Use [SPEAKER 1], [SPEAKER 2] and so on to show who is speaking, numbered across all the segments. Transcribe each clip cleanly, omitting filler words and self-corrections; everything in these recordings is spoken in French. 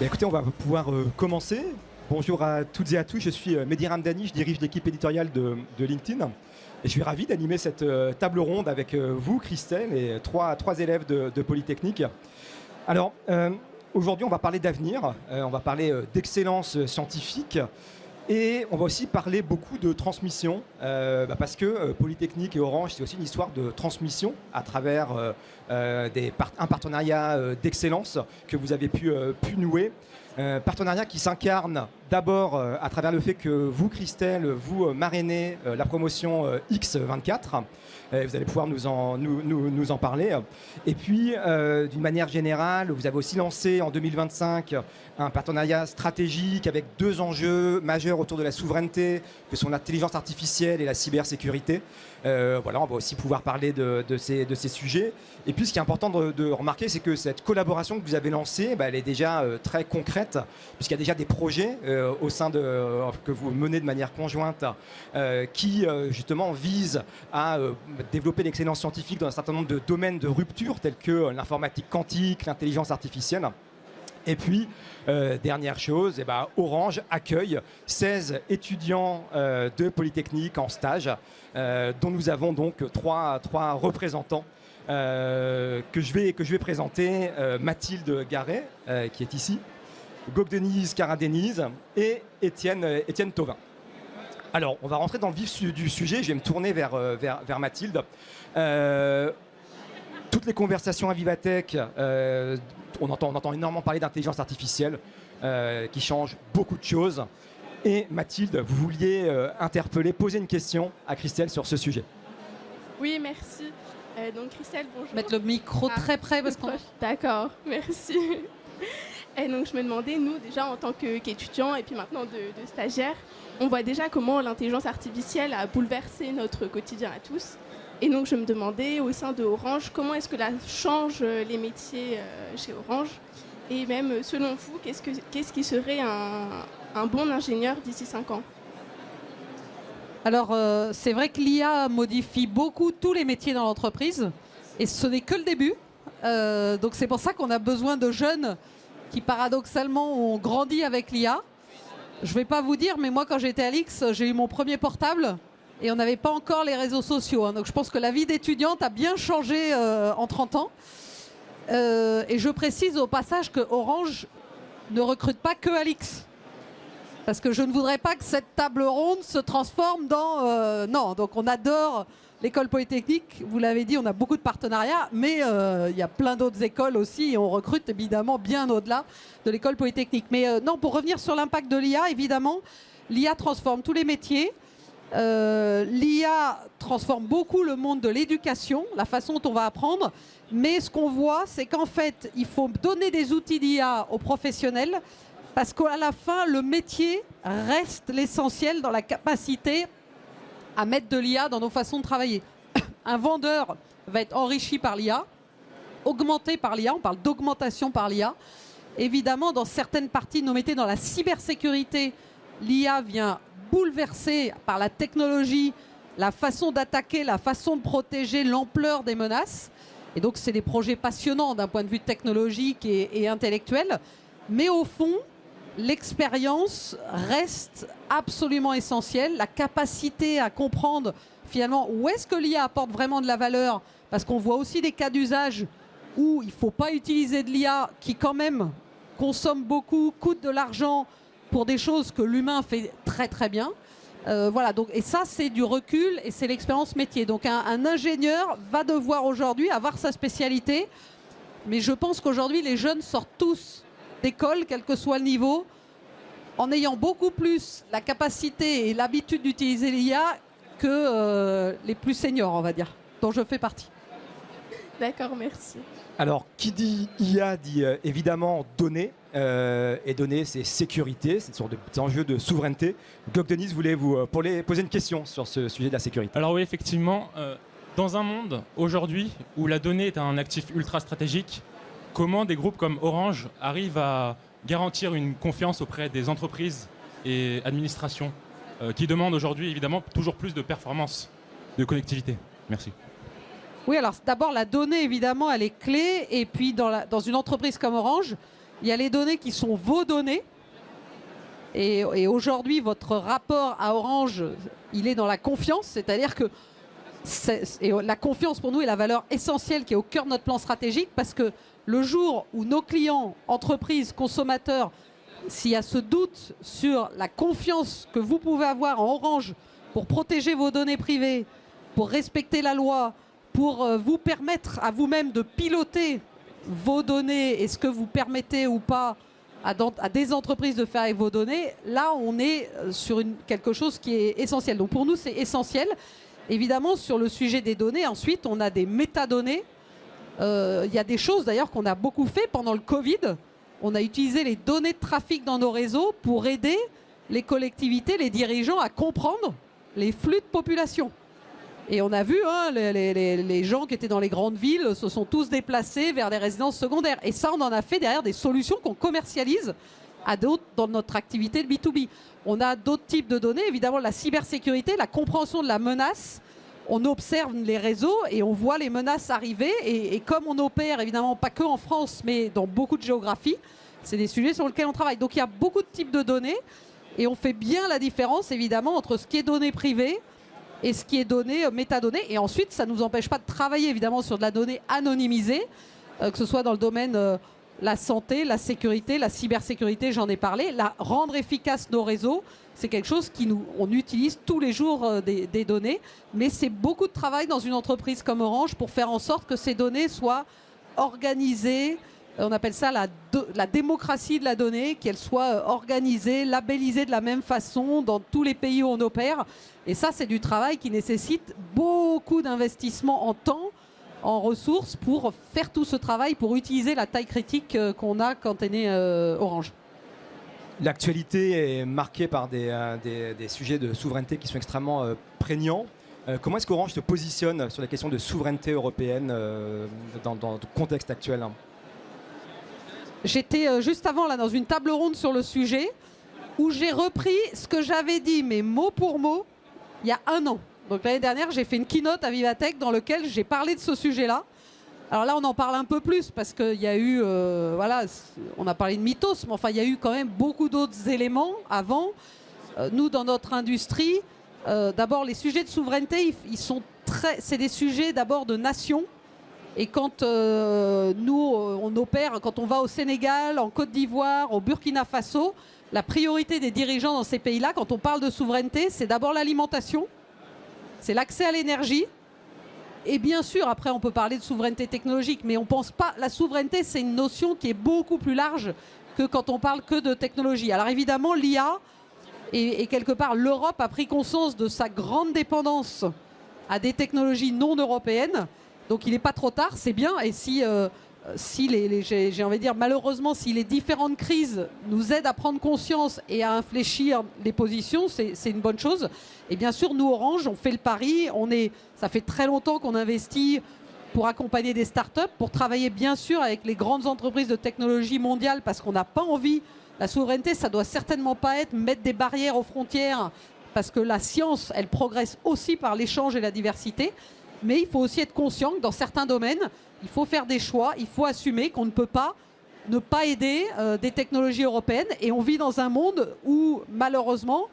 [SPEAKER 1] Écoutez, on va pouvoir commencer. Bonjour à toutes et à tous, je suis Mehdi Ramdani, je dirige l'équipe éditoriale de LinkedIn. Et je suis ravi d'animer cette table ronde avec vous, Christelle, et trois élèves de Polytechnique. Alors, aujourd'hui, on va parler d'avenir, on va parler d'excellence scientifique, et on va aussi parler beaucoup de transmission, parce que Polytechnique et Orange, c'est aussi une histoire de transmission à travers un partenariat d'excellence que vous avez pu nouer. Partenariat qui s'incarne d'abord à travers le fait que vous, Christelle, vous marrainez la promotion X24. Vous allez pouvoir nous en parler. Et puis, d'une manière générale, vous avez aussi lancé en 2025 un partenariat stratégique avec deux enjeux majeurs autour de la souveraineté, que sont l'intelligence artificielle et la cybersécurité. Voilà, on va aussi pouvoir parler de ces sujets. Et puis, ce qui est important de remarquer, c'est que cette collaboration que vous avez lancée, elle est déjà très concrète, puisqu'il y a déjà des projets au sein que vous menez de manière conjointe qui, justement, visent à développer l'excellence scientifique dans un certain nombre de domaines de rupture, tels que l'informatique quantique, l'intelligence artificielle. Et puis, dernière chose, Orange accueille 16 étudiants de Polytechnique en stage, dont nous avons donc trois représentants que je vais présenter. Mathilde Garret, qui est ici, Gogdenise Karadenise et Étienne Thauvin. Alors, on va rentrer dans le vif du sujet. Je vais me tourner vers Mathilde. Toutes les conversations à Vivatech, on entend énormément parler d'intelligence artificielle qui change beaucoup de choses. Et Mathilde, vous vouliez poser une question à Christelle sur ce sujet.
[SPEAKER 2] Oui, merci. Donc Christelle, bonjour.
[SPEAKER 3] Mettre le micro très près parce qu'on...
[SPEAKER 2] D'accord, merci. Et donc je me demandais, nous déjà en tant qu'étudiants et puis maintenant de stagiaires, on voit déjà comment l'intelligence artificielle a bouleversé notre quotidien à tous. Et donc je me demandais au sein de Orange, comment est-ce que ça change les métiers chez Orange? Et même selon vous, qu'est-ce qui serait un bon ingénieur d'ici 5 ans?
[SPEAKER 3] Alors c'est vrai que l'IA modifie beaucoup tous les métiers dans l'entreprise et ce n'est que le début. Donc c'est pour ça qu'on a besoin de jeunes qui paradoxalement ont grandi avec l'IA. Je ne vais pas vous dire, mais moi quand j'étais à l'X, j'ai eu mon premier portable et on n'avait pas encore les réseaux sociaux. Donc je pense que la vie d'étudiante a bien changé en 30 ans. Et je précise au passage que Orange ne recrute pas que à l'X. Parce que je ne voudrais pas que cette table ronde se transforme dans... non, donc on adore l'école polytechnique. Vous l'avez dit, on a beaucoup de partenariats, mais il y a plein d'autres écoles aussi. Et on recrute évidemment bien au-delà de l'école polytechnique. Mais non, pour revenir sur l'impact de l'IA, évidemment, l'IA transforme tous les métiers. L'IA transforme beaucoup le monde de l'éducation, la façon dont on va apprendre. Mais ce qu'on voit, c'est qu'en fait, il faut donner des outils d'IA aux professionnels parce qu'à la fin, le métier reste l'essentiel dans la capacité à mettre de l'IA dans nos façons de travailler. Un vendeur va être enrichi par l'IA, augmenté par l'IA, on parle d'augmentation par l'IA. Évidemment, dans certaines parties de nos métiers, dans la cybersécurité, l'IA vient bouleverser par la technologie la façon d'attaquer, la façon de protéger, l'ampleur des menaces. Et donc, c'est des projets passionnants d'un point de vue technologique et intellectuel. Mais au fond, l'expérience reste absolument essentielle. La capacité à comprendre finalement où est-ce que l'IA apporte vraiment de la valeur. Parce qu'on voit aussi des cas d'usage où il ne faut pas utiliser de l'IA qui quand même consomme beaucoup, coûte de l'argent pour des choses que l'humain fait très très bien. Voilà, donc, et ça c'est du recul et c'est l'expérience métier. Donc un ingénieur va devoir aujourd'hui avoir sa spécialité. Mais je pense qu'aujourd'hui les jeunes sortent tous d'école, quel que soit le niveau, en ayant beaucoup plus la capacité et l'habitude d'utiliser l'IA que les plus seniors, on va dire, dont je fais partie.
[SPEAKER 2] D'accord, merci.
[SPEAKER 1] Alors, qui dit IA dit évidemment données, et données, c'est sécurité, c'est une sorte d'enjeu de souveraineté. Gogdenise voulait vous poser une question sur ce sujet de la sécurité.
[SPEAKER 4] Alors oui, effectivement, dans un monde aujourd'hui où la donnée est un actif ultra stratégique, comment des groupes comme Orange arrivent à garantir une confiance auprès des entreprises et administrations qui demandent aujourd'hui évidemment toujours plus de performance, de connectivité? Merci.
[SPEAKER 3] Oui, alors d'abord la donnée évidemment elle est clé et puis dans une entreprise comme Orange, Il y a les données qui sont vos données. Et aujourd'hui, votre rapport à Orange, il est dans la confiance. C'est-à-dire que la confiance, pour nous, est la valeur essentielle qui est au cœur de notre plan stratégique. Parce que le jour où nos clients, entreprises, consommateurs, s'il y a ce doute sur la confiance que vous pouvez avoir en Orange pour protéger vos données privées, pour respecter la loi, pour vous permettre à vous-même de piloter vos données et ce que vous permettez ou pas à des entreprises de faire avec vos données, là on est sur quelque chose qui est essentiel. Donc pour nous c'est essentiel. Évidemment sur le sujet des données, ensuite on a des métadonnées. Il y a des choses d'ailleurs qu'on a beaucoup fait pendant le Covid. On a utilisé les données de trafic dans nos réseaux pour aider les collectivités, les dirigeants à comprendre les flux de population. Et on a vu, hein, les gens qui étaient dans les grandes villes se sont tous déplacés vers les résidences secondaires. Et ça, on en a fait derrière des solutions qu'on commercialise dans notre activité de B2B. On a d'autres types de données, évidemment la cybersécurité, la compréhension de la menace. On observe les réseaux et on voit les menaces arriver. Et comme on opère, évidemment, pas que en France, mais dans beaucoup de géographies, c'est des sujets sur lesquels on travaille. Donc il y a beaucoup de types de données et on fait bien la différence, évidemment, entre ce qui est données privées et ce qui est donné métadonnées. Et ensuite, ça ne nous empêche pas de travailler évidemment sur de la donnée anonymisée, que ce soit dans le domaine la santé, la sécurité, la cybersécurité, j'en ai parlé. Rendre efficace nos réseaux, c'est quelque chose on utilise tous les jours des données. Mais c'est beaucoup de travail dans une entreprise comme Orange pour faire en sorte que ces données soient organisées. On appelle ça la démocratie de la donnée, qu'elle soit organisée, labellisée de la même façon dans tous les pays où on opère. Et ça, c'est du travail qui nécessite beaucoup d'investissement en temps, en ressources, pour faire tout ce travail, pour utiliser la taille critique qu'on a quand est né Orange.
[SPEAKER 1] L'actualité est marquée par des sujets de souveraineté qui sont extrêmement prégnants. Comment est-ce qu'Orange se positionne sur la question de souveraineté européenne dans le contexte actuel ?
[SPEAKER 3] J'étais juste avant là, dans une table ronde sur le sujet où j'ai repris ce que j'avais dit, mais mot pour mot, il y a un an. Donc l'année dernière, j'ai fait une keynote à Vivatech dans laquelle j'ai parlé de ce sujet-là. Alors là, on en parle un peu plus parce qu'il y a eu, voilà, on a parlé de mythos, mais enfin, il y a eu quand même beaucoup d'autres éléments avant. Nous, dans notre industrie, d'abord, les sujets de souveraineté, c'est des sujets d'abord de nation. Et quand nous, on opère, quand on va au Sénégal, en Côte d'Ivoire, au Burkina Faso, la priorité des dirigeants dans ces pays-là, quand on parle de souveraineté, c'est d'abord l'alimentation, c'est l'accès à l'énergie. Et bien sûr, après, on peut parler de souveraineté technologique, mais on pense pas. La souveraineté, c'est une notion qui est beaucoup plus large que quand on parle que de technologie. Alors évidemment, l'IA, et quelque part, l'Europe a pris conscience de sa grande dépendance à des technologies non européennes. Donc il n'est pas trop tard, c'est bien. Et si j'ai envie de dire, malheureusement, si les différentes crises nous aident à prendre conscience et à infléchir les positions, c'est une bonne chose. Et bien sûr, nous, Orange, on fait le pari. Ça fait très longtemps qu'on investit pour accompagner des startups, pour travailler bien sûr avec les grandes entreprises de technologie mondiale, parce qu'on n'a pas envie. La souveraineté, ça doit certainement pas être mettre des barrières aux frontières, parce que la science, elle progresse aussi par l'échange et la diversité. Mais il faut aussi être conscient que dans certains domaines, il faut faire des choix, il faut assumer qu'on ne peut pas ne pas aider des technologies européennes. Et on vit dans un monde où, malheureusement,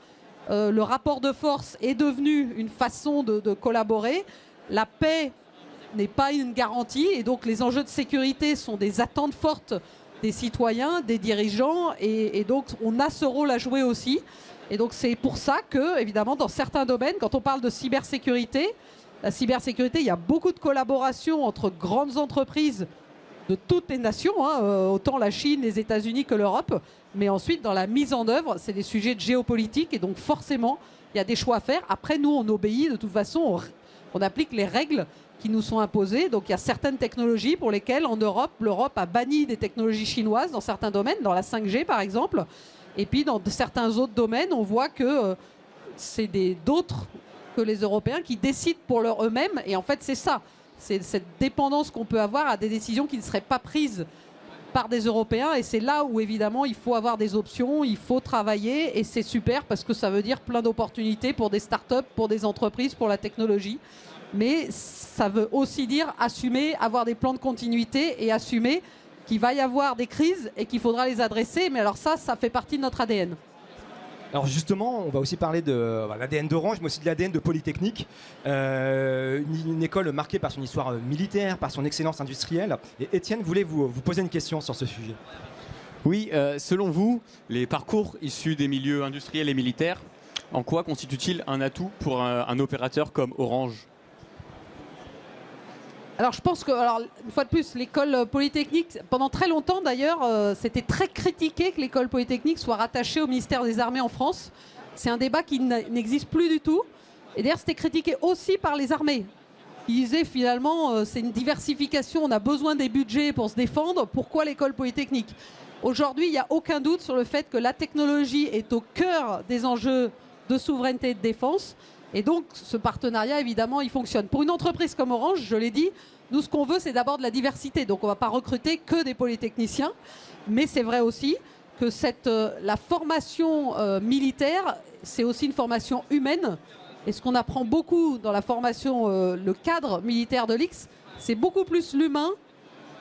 [SPEAKER 3] le rapport de force est devenu une façon de collaborer. La paix n'est pas une garantie. Et donc, les enjeux de sécurité sont des attentes fortes des citoyens, des dirigeants. Et donc, on a ce rôle à jouer aussi. Et donc, c'est pour ça que, évidemment, dans certains domaines, quand on parle de cybersécurité, la cybersécurité, il y a beaucoup de collaboration entre grandes entreprises de toutes les nations, hein, autant la Chine, les États-Unis que l'Europe. Mais ensuite, dans la mise en œuvre, c'est des sujets de géopolitique. Et donc, forcément, il y a des choix à faire. Après, nous, on obéit. De toute façon, on applique les règles qui nous sont imposées. Donc, il y a certaines technologies pour lesquelles, en Europe, l'Europe a banni des technologies chinoises dans certains domaines, dans la 5G, par exemple. Et puis, dans certains autres domaines, on voit que c'est d'autres que les Européens qui décident pour eux-mêmes. Et en fait, c'est ça. C'est cette dépendance qu'on peut avoir à des décisions qui ne seraient pas prises par des Européens. Et c'est là où, évidemment, il faut avoir des options, il faut travailler. Et c'est super parce que ça veut dire plein d'opportunités pour des startups, pour des entreprises, pour la technologie. Mais ça veut aussi dire assumer, avoir des plans de continuité et assumer qu'il va y avoir des crises et qu'il faudra les adresser. Mais alors ça fait partie de notre ADN.
[SPEAKER 1] Alors justement, on va aussi parler de l'ADN d'Orange, mais aussi de l'ADN de Polytechnique, une école marquée par son histoire militaire, par son excellence industrielle. Et Étienne voulait vous poser une question sur ce sujet.
[SPEAKER 5] Oui, selon vous, les parcours issus des milieux industriels et militaires, en quoi constituent-ils un atout pour un opérateur comme Orange ?
[SPEAKER 3] Alors je pense que, une fois de plus, l'école polytechnique, pendant très longtemps d'ailleurs, c'était très critiqué que l'école polytechnique soit rattachée au ministère des Armées en France. C'est un débat qui n'existe plus du tout. Et d'ailleurs, c'était critiqué aussi par les armées. Ils disaient finalement, c'est une diversification, on a besoin des budgets pour se défendre, pourquoi l'école polytechnique ? Aujourd'hui, il n'y a aucun doute sur le fait que la technologie est au cœur des enjeux de souveraineté et de défense. Et donc, ce partenariat, évidemment, il fonctionne. Pour une entreprise comme Orange, je l'ai dit, nous, ce qu'on veut, c'est d'abord de la diversité. Donc, on ne va pas recruter que des polytechniciens. Mais c'est vrai aussi que la formation militaire, c'est aussi une formation humaine. Et ce qu'on apprend beaucoup dans la formation, le cadre militaire de l'X, c'est beaucoup plus l'humain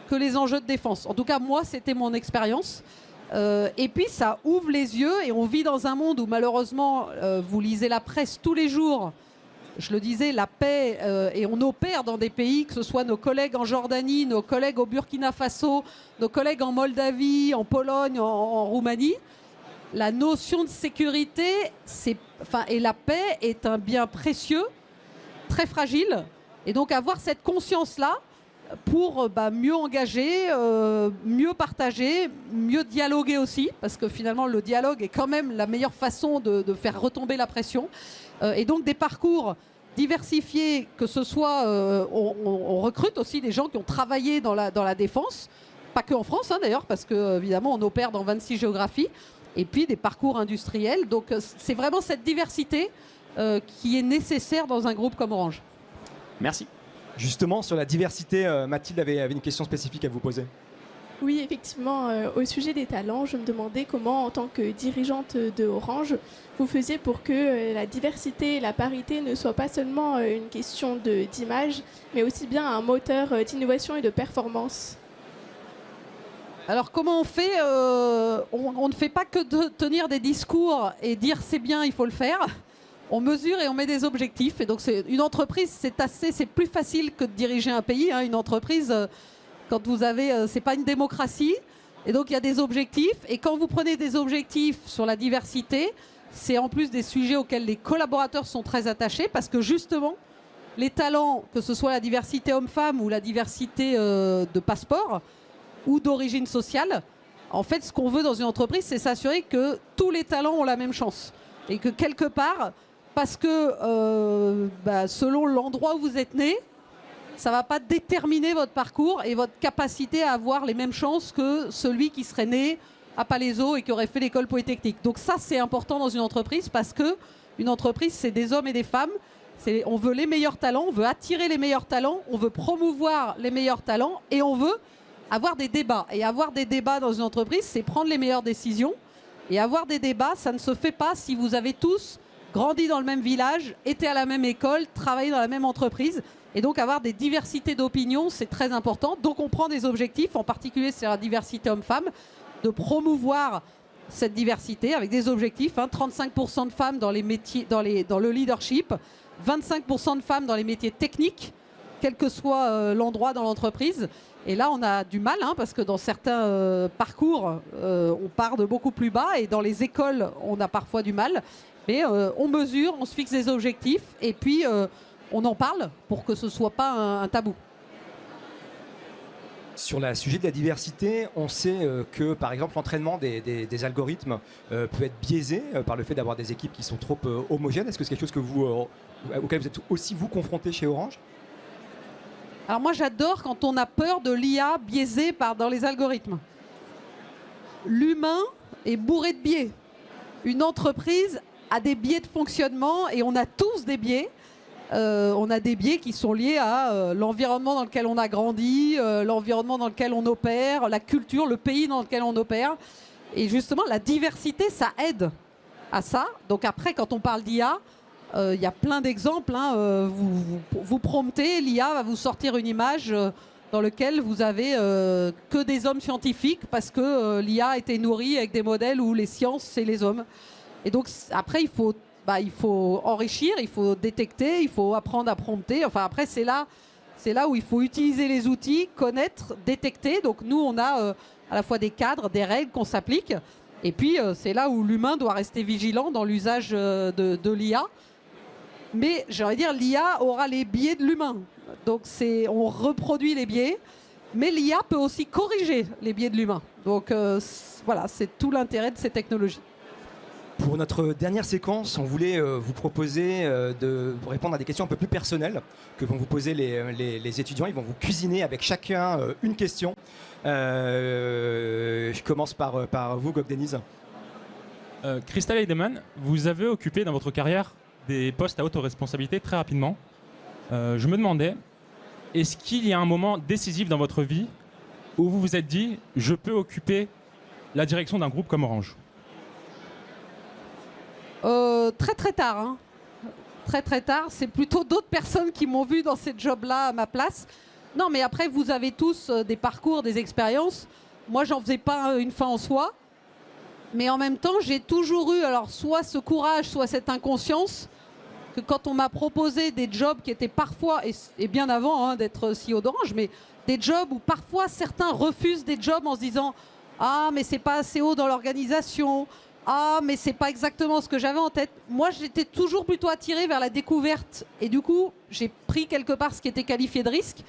[SPEAKER 3] que les enjeux de défense. En tout cas, moi, c'était mon expérience. Et puis ça ouvre les yeux et on vit dans un monde où malheureusement, vous lisez la presse tous les jours, je le disais, la paix, et on opère dans des pays, que ce soit nos collègues en Jordanie, nos collègues au Burkina Faso, nos collègues en Moldavie, en Pologne, en Roumanie. La notion de sécurité et la paix est un bien précieux, très fragile. Et donc avoir cette conscience-là, pour mieux engager, mieux partager, mieux dialoguer aussi, parce que finalement le dialogue est quand même la meilleure façon de faire retomber la pression. Et donc des parcours diversifiés, que ce soit, on recrute aussi des gens qui ont travaillé dans la défense, pas que en France d'ailleurs, parce que évidemment on opère dans 26 géographies, et puis des parcours industriels. Donc c'est vraiment cette diversité qui est nécessaire dans un groupe comme Orange.
[SPEAKER 5] Merci.
[SPEAKER 1] Justement, sur la diversité, Mathilde avait une question spécifique à vous poser.
[SPEAKER 2] Oui, effectivement, au sujet des talents, je me demandais comment, en tant que dirigeante de Orange, vous faisiez pour que la diversité et la parité ne soient pas seulement une question d'image, mais aussi bien un moteur d'innovation et de performance.
[SPEAKER 3] Alors comment on fait on ne fait pas que de tenir des discours et dire c'est bien, il faut le faire. On mesure et on met des objectifs. Et donc une entreprise, c'est plus facile que de diriger un pays. Une entreprise, quand vous avez, c'est pas une démocratie. Et donc il y a des objectifs. Et quand vous prenez des objectifs sur la diversité, c'est en plus des sujets auxquels les collaborateurs sont très attachés, parce que justement, les talents, que ce soit la diversité homme-femme ou la diversité de passeport ou d'origine sociale, en fait, ce qu'on veut dans une entreprise, c'est s'assurer que tous les talents ont la même chance. Et que quelque part, parce que selon l'endroit où vous êtes né, ça ne va pas déterminer votre parcours et votre capacité à avoir les mêmes chances que celui qui serait né à Palaiseau et qui aurait fait l'école polytechnique. Donc ça, c'est important dans une entreprise, parce qu'une entreprise, c'est des hommes et des femmes. On veut les meilleurs talents, on veut attirer les meilleurs talents, on veut promouvoir les meilleurs talents, et on veut avoir des débats. Et avoir des débats dans une entreprise, c'est prendre les meilleures décisions. Et avoir des débats, ça ne se fait pas si vous avez tous grandi dans le même village, été à la même école, travaillé dans la même entreprise. Et donc avoir des diversités d'opinions, c'est très important. Donc on prend des objectifs, en particulier sur la diversité homme-femme, de promouvoir cette diversité avec des objectifs. 35% de femmes dans les métiers, dans le leadership, 25% de femmes dans les métiers techniques, quel que soit l'endroit dans l'entreprise. Et là, on a du mal, parce que dans certains parcours, on part de beaucoup plus bas, et dans les écoles, on a parfois du mal. Mais on mesure, on se fixe des objectifs, et puis on en parle pour que ce ne soit pas un tabou.
[SPEAKER 1] Sur le sujet de la diversité, on sait que, par exemple, l'entraînement des algorithmes peut être biaisé par le fait d'avoir des équipes qui sont trop homogènes. Est-ce que c'est quelque chose auquel vous êtes aussi vous confronté chez Orange ?
[SPEAKER 3] Alors moi, j'adore quand on a peur de l'IA biaisée dans les algorithmes. L'humain est bourré de biais. Une entreprise a des biais de fonctionnement, et on a tous des biais. On a des biais qui sont liés à l'environnement dans lequel on a grandi, l'environnement dans lequel on opère, la culture, le pays dans lequel on opère. Et justement, la diversité, ça aide à ça. Donc après, quand on parle d'IA, il y a plein d'exemples. Vous promptez, l'IA va vous sortir une image dans lequel vous avez que des hommes scientifiques parce que l'IA a été nourrie avec des modèles où les sciences, c'est les hommes. Et donc après, il faut enrichir, il faut détecter, il faut apprendre à prompter. Enfin après, c'est là où il faut utiliser les outils, connaître, détecter. Donc nous, on a à la fois des cadres, des règles qu'on s'applique. Et puis, c'est là où l'humain doit rester vigilant dans l'usage de l'IA. Mais j'ai envie de dire, l'IA aura les biais de l'humain. Donc on reproduit les biais, mais l'IA peut aussi corriger les biais de l'humain. Donc voilà, c'est tout l'intérêt de ces technologies.
[SPEAKER 1] Pour notre dernière séquence, on voulait vous proposer de répondre à des questions un peu plus personnelles que vont vous poser les étudiants. Ils vont vous cuisiner avec chacun une question. Je commence par vous, Gog Denise.
[SPEAKER 4] Christelle Heidemann, vous avez occupé dans votre carrière des postes à haute responsabilité très rapidement. Je me demandais, est-ce qu'il y a un moment décisif dans votre vie où vous vous êtes dit « je peux occuper la direction d'un groupe comme Orange »
[SPEAKER 3] Très très tard. Hein. Très très tard. C'est plutôt d'autres personnes qui m'ont vu dans ces jobs-là à ma place. Non, mais après, vous avez tous des parcours, des expériences. Moi, j'en faisais pas une fin en soi. Mais en même temps, j'ai toujours eu alors soit ce courage, soit cette inconscience que quand on m'a proposé des jobs qui étaient parfois, et bien avant d'être CEO d'Orange, mais des jobs où parfois certains refusent des jobs en se disant « Ah, mais c'est pas assez haut dans l'organisation ». Ah, mais c'est pas exactement ce que j'avais en tête. Moi, j'étais toujours plutôt attirée vers la découverte. Et du coup, j'ai pris quelque part ce qui était qualifié de risque.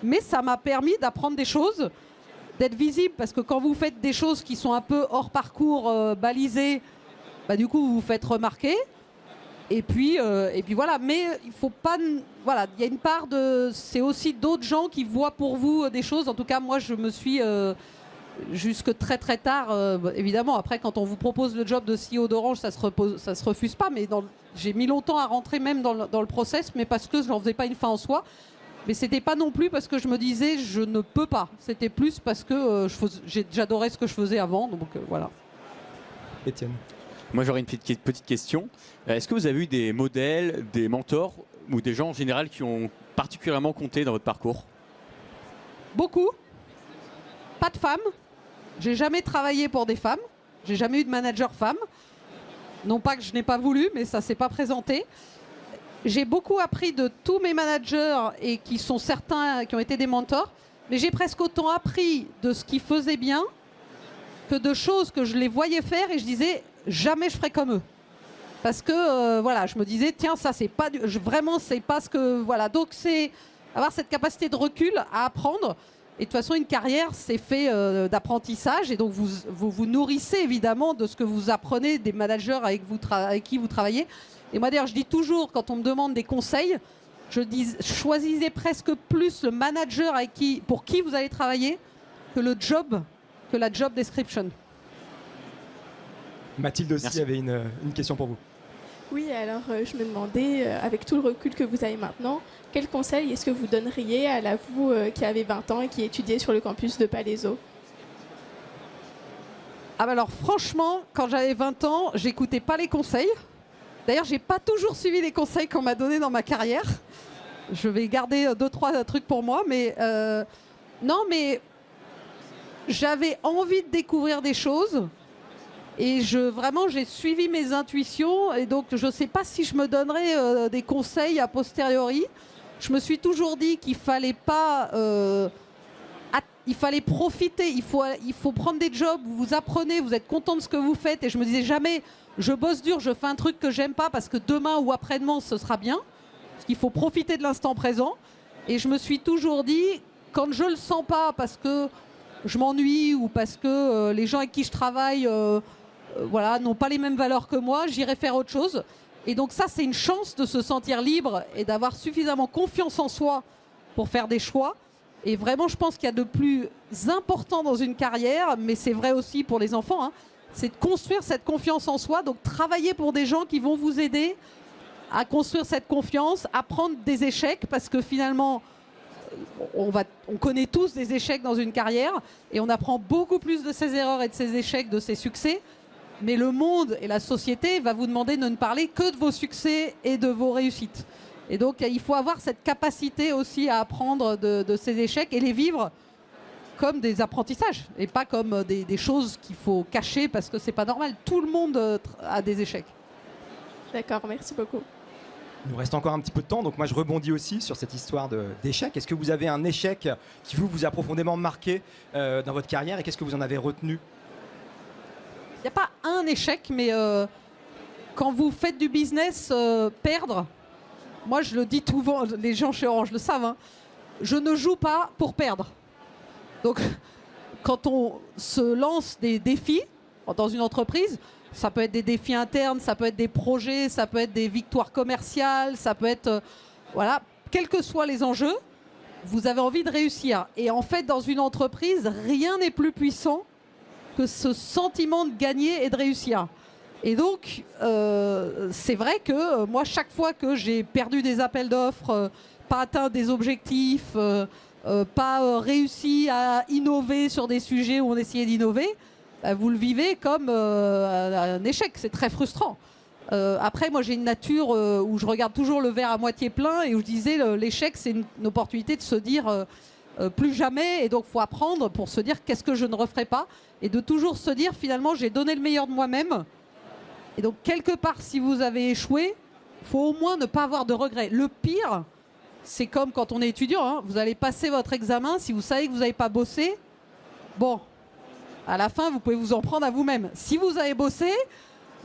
[SPEAKER 3] Mais ça m'a permis d'apprendre des choses, d'être visible. Parce que quand vous faites des choses qui sont un peu hors parcours, balisées, du coup, vous vous faites remarquer. Et puis voilà. Mais il faut pas... Voilà, il y a une part de... C'est aussi d'autres gens qui voient pour vous des choses. En tout cas, moi, je me suis... jusque très très tard, évidemment. Après, quand on vous propose le job de CEO d'Orange, ça se refuse pas. Mais j'ai mis longtemps à rentrer même dans le process, mais parce que je n'en faisais pas une fin en soi. Mais c'était pas non plus parce que je me disais je ne peux pas. C'était plus parce que j'adorais ce que je faisais avant. Donc voilà.
[SPEAKER 1] Étienne.
[SPEAKER 5] Moi, j'aurais une petite question. Est-ce que vous avez eu des modèles, des mentors ou des gens en général qui ont particulièrement compté dans votre parcours ?
[SPEAKER 3] Beaucoup. Pas de femmes. J'ai jamais travaillé pour des femmes. J'ai jamais eu de manager femme. Non pas que je n'ai pas voulu, mais ça s'est pas présenté. J'ai beaucoup appris de tous mes managers et qui sont certains qui ont été des mentors. Mais j'ai presque autant appris de ce qu'ils faisaient bien que de choses que je les voyais faire et je disais jamais je ferai comme eux. Parce que voilà, je me disais tiens ça c'est pas vraiment c'est pas ce que voilà. Donc c'est avoir cette capacité de recul à apprendre. Et de toute façon, une carrière, c'est fait d'apprentissage. Et donc, vous nourrissez évidemment de ce que vous apprenez des managers avec qui vous travaillez. Et moi, d'ailleurs, je dis toujours, quand on me demande des conseils, je dis choisissez presque plus le manager pour qui vous allez travailler que la job description.
[SPEAKER 1] Mathilde aussi
[SPEAKER 5] Merci.
[SPEAKER 1] avait une question pour vous.
[SPEAKER 2] Oui, alors je me demandais, avec tout le recul que vous avez maintenant, quel conseil est-ce que vous donneriez à la vous qui avait 20 ans et qui étudiait sur le campus de Palaiseau ?
[SPEAKER 3] Ah bah alors franchement, quand j'avais 20 ans, j'écoutais pas les conseils. D'ailleurs, j'ai pas toujours suivi les conseils qu'on m'a donnés dans ma carrière. Je vais garder 2-3 trucs pour moi, mais non, mais j'avais envie de découvrir des choses. Et vraiment, j'ai suivi mes intuitions. Et donc, je ne sais pas si je me donnerais des conseils a posteriori. Je me suis toujours dit qu'il ne fallait pas... il fallait profiter. Il faut prendre des jobs où vous apprenez, vous êtes content de ce que vous faites. Et je me disais jamais, je bosse dur, je fais un truc que j'aime pas parce que demain ou après-demain, ce sera bien. Parce qu'il faut profiter de l'instant présent. Et je me suis toujours dit, quand je ne le sens pas parce que je m'ennuie ou parce que les gens avec qui je travaille... voilà, n'ont pas les mêmes valeurs que moi, j'irai faire autre chose. Et donc ça, c'est une chance de se sentir libre et d'avoir suffisamment confiance en soi pour faire des choix. Et vraiment, je pense qu'il y a de plus important dans une carrière, mais c'est vrai aussi pour les enfants, c'est de construire cette confiance en soi. Donc travailler pour des gens qui vont vous aider à construire cette confiance, à prendre des échecs, parce que finalement, on connaît tous des échecs dans une carrière, et on apprend beaucoup plus de ses erreurs et de ses échecs, de ses succès. Mais le monde et la société va vous demander de ne parler que de vos succès et de vos réussites. Et donc, il faut avoir cette capacité aussi à apprendre de ces échecs et les vivre comme des apprentissages et pas comme des choses qu'il faut cacher parce que c'est pas normal. Tout le monde a des échecs.
[SPEAKER 2] D'accord, merci beaucoup.
[SPEAKER 1] Il nous reste encore un petit peu de temps, donc moi je rebondis aussi sur cette histoire d'échec. Est-ce que vous avez un échec qui vous a profondément marqué dans votre carrière et qu'est-ce que vous en avez retenu?
[SPEAKER 3] Il n'y a pas un échec, mais quand vous faites du business, perdre, moi je le dis souvent, les gens chez Orange le savent, hein, je ne joue pas pour perdre. Donc quand on se lance des défis dans une entreprise, ça peut être des défis internes, ça peut être des projets, ça peut être des victoires commerciales, ça peut être... voilà, quels que soient les enjeux, vous avez envie de réussir. Et en fait, dans une entreprise, rien n'est plus puissant que ce sentiment de gagner et de réussir. Et donc, c'est vrai que moi, chaque fois que j'ai perdu des appels d'offres, pas atteint des objectifs, pas réussi à innover sur des sujets où on essayait d'innover, vous le vivez comme un échec. C'est très frustrant. Après, moi, j'ai une nature où je regarde toujours le verre à moitié plein et où je disais l'échec, c'est une opportunité de se dire plus jamais. Et donc, il faut apprendre pour se dire qu'est-ce que je ne referai pas et de toujours se dire finalement, j'ai donné le meilleur de moi-même. Et donc, quelque part, si vous avez échoué, il faut au moins ne pas avoir de regrets. Le pire, c'est comme quand on est étudiant. Hein, vous allez passer votre examen. Si vous savez que vous n'avez pas bossé, bon, à la fin, vous pouvez vous en prendre à vous-même. Si vous avez bossé,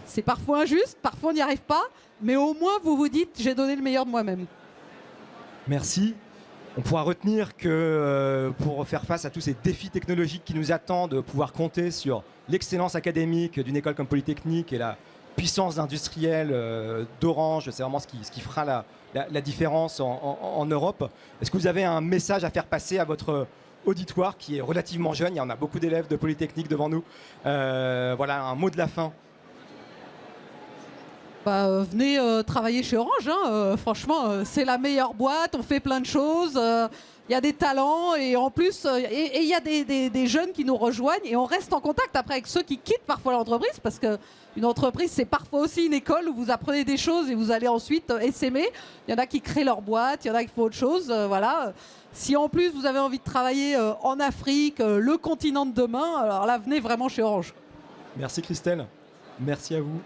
[SPEAKER 3] c'est parfois injuste, parfois on n'y arrive pas, mais au moins vous vous dites j'ai donné le meilleur de moi-même.
[SPEAKER 1] Merci. On pourra retenir que pour faire face à tous ces défis technologiques qui nous attendent, pouvoir compter sur l'excellence académique d'une école comme Polytechnique et la puissance industrielle d'Orange, c'est vraiment ce qui fera la différence en Europe. Est-ce que vous avez un message à faire passer à votre auditoire qui est relativement jeune? Il y en a beaucoup d'élèves de Polytechnique devant nous. Voilà, un mot de la fin.
[SPEAKER 3] Venez travailler chez Orange, hein. Franchement, c'est la meilleure boîte, on fait plein de choses, il y a des talents et en plus, il y a des jeunes qui nous rejoignent et on reste en contact après avec ceux qui quittent parfois l'entreprise parce qu'une entreprise, c'est parfois aussi une école où vous apprenez des choses et vous allez ensuite essaimer. Il y en a qui créent leur boîte, il y en a qui font autre chose, voilà. Si en plus vous avez envie de travailler en Afrique, le continent de demain, alors là, venez vraiment chez Orange.
[SPEAKER 1] Merci Christelle, merci à vous.